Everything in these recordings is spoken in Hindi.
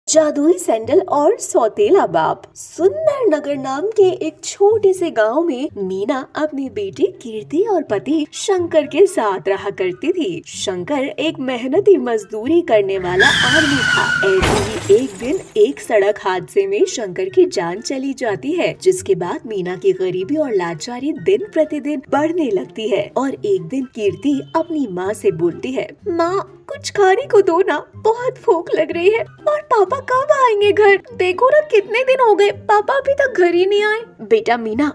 जादुई सैंडल और सौतेला बाप। सुंदर नगर नाम के एक छोटे से गांव में मीना अपनी बेटी कीर्ति और पति शंकर के साथ रहा करती थी। शंकर एक मेहनती मजदूरी करने वाला आदमी था। ऐसे ही एक दिन एक सड़क हादसे में शंकर की जान चली जाती है, जिसके बाद मीना की गरीबी और लाचारी दिन प्रतिदिन बढ़ने लगती है। और एक दिन कीर्ति अपनी माँ से बोलती है, माँ कुछ खाने को दो ना, बहुत भूख लग रही है। और पापा कब आएंगे घर? देखो ना कितने दिन हो गए, पापा अभी तक घर ही नहीं आए। बेटा मीना,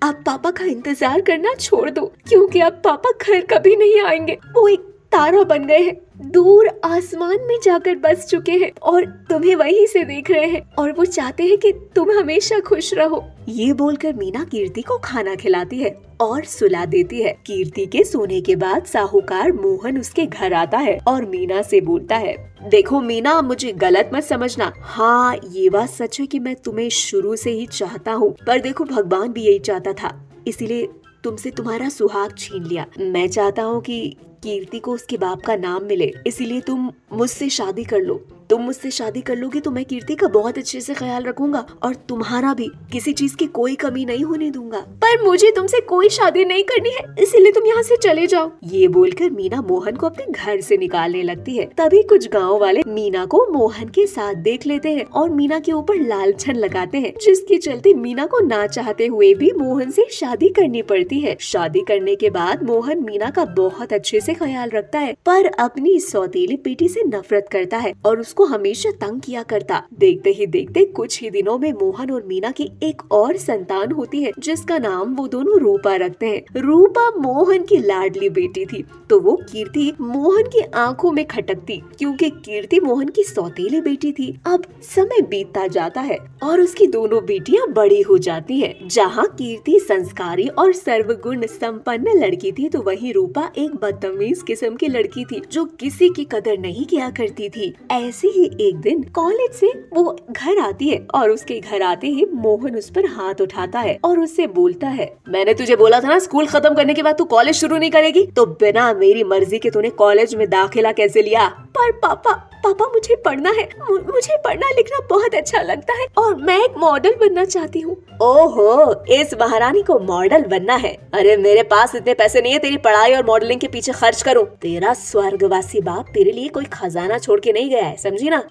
आप पापा का इंतजार करना छोड़ दो, क्योंकि अब पापा घर कभी नहीं आएंगे। वो एक तारा बन गए हैं, दूर आसमान में जाकर बस चुके हैं और तुम्हें वहीं से देख रहे हैं, और वो चाहते हैं कि तुम हमेशा खुश रहो। ये बोलकर मीना कीर्ति को खाना खिलाती है और सुला देती है। कीर्ति के सोने के बाद साहूकार मोहन उसके घर आता है और मीना से बोलता है, देखो मीना, मुझे गलत मत समझना। हाँ, ये बात सच है कि मैं तुम्हें शुरू से ही चाहता हूँ, पर देखो भगवान भी यही चाहता था, इसीलिए तुमसे तुम्हारा सुहाग छीन लिया। मैं चाहता हूँ कि कीर्ति को उसके बाप का नाम मिले, इसीलिए तुम मुझसे शादी कर लो। तुम मुझसे शादी कर लोगी तो मैं कीर्ति का बहुत अच्छे से ख्याल रखूंगा और तुम्हारा भी, किसी चीज की कोई कमी नहीं होने दूंगा। पर मुझे तुमसे कोई शादी नहीं करनी है, इसीलिए तुम यहाँ से चले जाओ। ये बोलकर मीना मोहन को अपने घर से निकालने लगती है। तभी कुछ गाँव वाले मीना को मोहन के साथ देख लेते हैं और मीना के ऊपर लालछन लगाते हैं, जिसके चलते मीना को ना चाहते हुए भी मोहन से शादी करनी पड़ती है। शादी करने के बाद मोहन मीना का बहुत अच्छे से ख्याल रखता है, पर अपनी सौतेली बेटी से नफरत करता है और उसको हमेशा तंग किया करता। देखते ही देखते कुछ ही दिनों में मोहन और मीना की एक और संतान होती है, जिसका नाम वो दोनों रूपा रखते हैं। रूपा मोहन की लाडली बेटी थी, तो वो कीर्ति मोहन की आंखों में खटकती, क्योंकि कीर्ति मोहन की सौतेली बेटी थी। अब समय बीतता जाता है और उसकी दोनों बेटियां बड़ी हो जाती हैं। जहाँ कीर्ति संस्कारी और सर्वगुण संपन्न लड़की थी, तो वहीं रूपा एक बदतमीज किस्म की लड़की थी, जो किसी की कदर नहीं किया करती थी। ऐसे ही एक दिन कॉलेज से वो घर आती है और उसके घर आते ही मोहन उस पर हाथ उठाता है और उससे बोलता है, मैंने तुझे बोला था ना, स्कूल खत्म करने के बाद तू कॉलेज शुरू नहीं करेगी, तो बिना मेरी मर्जी के तूने कॉलेज में दाखिला कैसे लिया? पर पापा मुझे पढ़ना है, मुझे पढ़ना लिखना बहुत अच्छा लगता है और मैं एक मॉडल बनना चाहती हूँ। ओहो, इस महारानी को मॉडल बनना है? अरे मेरे पास इतने पैसे नहीं है तेरी पढ़ाई और मॉडलिंग के पीछे खर्च करूँ। तेरा स्वर्गवासी बाप तेरे लिए कोई खजाना छोड़ के नहीं गया है, समझी ना?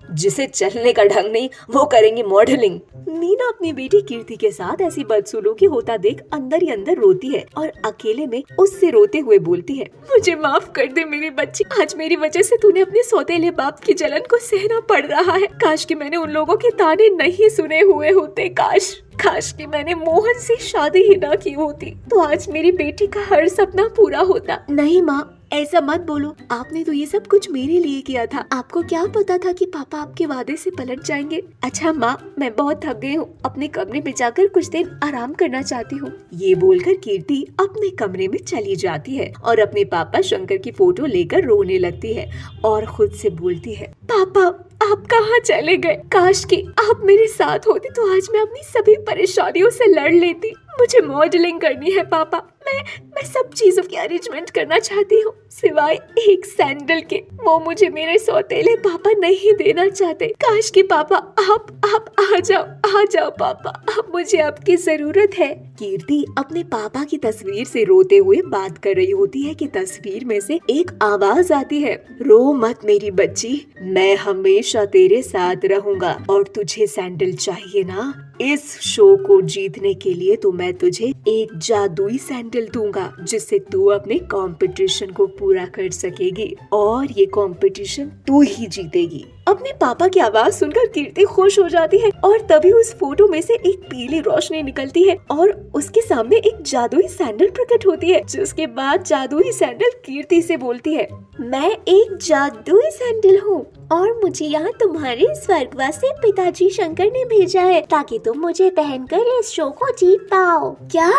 जिसे चलने का ढंग नहीं, वो करेंगी मॉडलिंग। मीना अपनी बेटी कीर्ति के साथ ऐसी बदसलूकी होता देख अंदर ही अंदर रोती है और अकेले में उससे रोते हुए बोलती है, मुझे माफ कर दे मेरी बच्ची, आज मेरी वजह से तूने अपने सौतेले बाप की जलन को सहना पड़ रहा है। काश कि मैंने उन लोगों के ताने नहीं सुने हुए होते, काश कि मैंने मोहन से शादी ही ना की होती, तो आज मेरी बेटी का हर सपना पूरा होता। नहीं माँ, ऐसा मत बोलो, आपने तो ये सब कुछ मेरे लिए किया था। आपको क्या पता था कि पापा आपके वादे से पलट जाएंगे? अच्छा माँ, मैं बहुत थक गई हूँ, अपने कमरे में जाकर कुछ देर आराम करना चाहती हूँ। ये बोलकर कीर्ति अपने कमरे में चली जाती है और अपने पापा शंकर की फोटो लेकर रोने लगती है और खुद से बोलती है, पापा आप कहाँ चले गए? काश कि आप मेरे साथ होते तो आज मैं अपनी सभी परेशानियों से लड़ लेती। मुझे मॉडलिंग करनी है पापा, मैं सब चीजों की अरेंजमेंट करना चाहती हूँ, सिवाय एक सैंडल के। वो मुझे मेरे सौतेले पापा नहीं देना चाहते। काश कि पापा आप आ जाओ पापा, अब मुझे आपकी जरूरत है। कीर्ति अपने पापा की तस्वीर से रोते हुए बात कर रही होती है कि तस्वीर में से एक आवाज आती है, रो मत मेरी बच्ची, मैं हमेशा तेरे साथ रहूंगा। और तुझे सैंडल चाहिए ना? इस शो को जीतने के लिए तो मैं तुझे एक जादुई सैंडल दूंगा, जिससे तू अपने कंपटीशन को पूरा कर सकेगी और ये कंपटीशन तू ही जीतेगी। अपने पापा की आवाज सुनकर कीर्ति खुश हो जाती है और तभी उस फोटो में से एक पीली रोशनी निकलती है और उसके सामने एक जादुई सैंडल प्रकट होती है, जिसके बाद जादुई सैंडल कीर्ति से बोलती है, मैं एक जादुई सैंडल हूँ और मुझे यहाँ तुम्हारे स्वर्गवासी पिताजी शंकर ने भेजा है, ताकि तुम मुझे पहनकर इस शो को जीत पाओ। क्या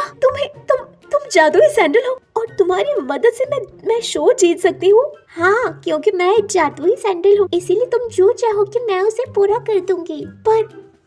तुम जादुई सैंडल हो और तुम्हारी मदद से मैं शो जीत सकती हूँ? हाँ, क्योंकि मैं एक जादुई सैंडल हूँ, इसीलिए तुम जो चाहोगे मैं उसे पूरा कर दूंगी।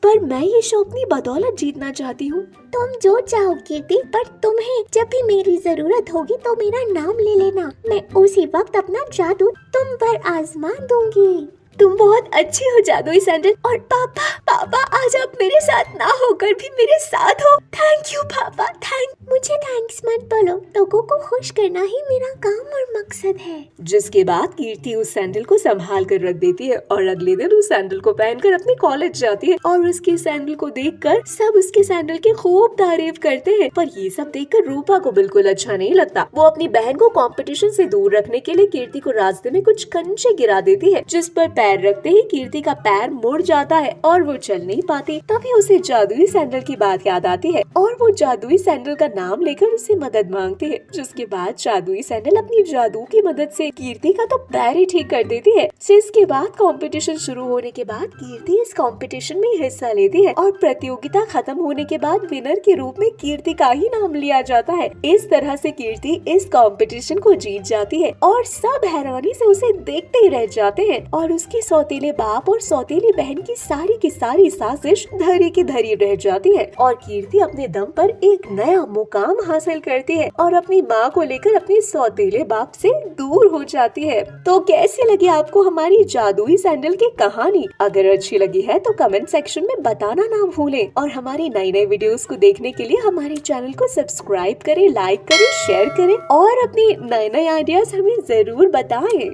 पर मैं ये शो अपनी बदौलत जीतना चाहती हूँ। तुम जो चाहोगे कीर्ति, पर तुम्हें जब भी मेरी जरूरत होगी तो मेरा नाम ले लेना, मैं उसी वक्त अपना जादू तुम पर आजमा दूंगी। तुम बहुत अच्छी हो जादुई सैंडल। और पापा पापा आज आप मेरे साथ ना होकर भी मेरे साथ हो। थैंक यू पापा, थैंक। मुझे थैंक्स मत बोलो, लोगों को खुश करना ही मेरा काम और मकसद है। जिसके बाद कीर्ति उस सैंडल को संभाल कर रख देती है और अगले दिन उस सैंडल को पहनकर अपने कॉलेज जाती है। और उसके सैंडल को देखकर सब उसके सैंडल की खूब तारीफ करते हैं। पर ये सब देखकर रूपा को बिल्कुल अच्छा नहीं लगता। वो अपनी बहन को कंपटीशन से दूर रखने के लिए कीर्ति को रास्ते में कुछ कंचे गिरा देती है, जिस पर पैर रखते ही कीर्ति का पैर मुड़ जाता है और वो चल नहीं पाती। तभी उसे जादुई सैंडल की बात याद आती है और वो जादुई सैंडल का नाम लेकर उससे मदद मांगती है। जिसके बाद जादुई सैंडल अपनी जादू की मदद से कीर्ति का तो पैर ही ठीक कर देती है। जिसके बाद कंपटीशन शुरू होने के बाद कीर्ति इस कंपटीशन में हिस्सा लेती है और प्रतियोगिता खत्म होने के बाद विनर के रूप में कीर्ति का ही नाम लिया जाता है। इस तरह से कीर्ति इस कंपटीशन को जीत जाती है और सब हैरानी से उसे देखते ही रह जाते हैं। और उसके सौतेले बाप और सौतेली बहन की सारी साजिश धरी की धरी रह जाती है और कीर्ति अपने दम पर एक नया मुकाम हासिल करती है और अपनी माँ को लेकर अपने सौतेले बाप से दूर हो जाती है। तो कैसी लगी आपको हमारी जादुई सैंडल की कहानी? अगर अच्छी लगी है तो कमेंट सेक्शन में बताना ना भूलें और हमारी नई वीडियोस को देखने के लिए हमारे चैनल को सब्सक्राइब करें, लाइक करें, शेयर करें और अपने नए आइडियाज हमें जरूर बताएं।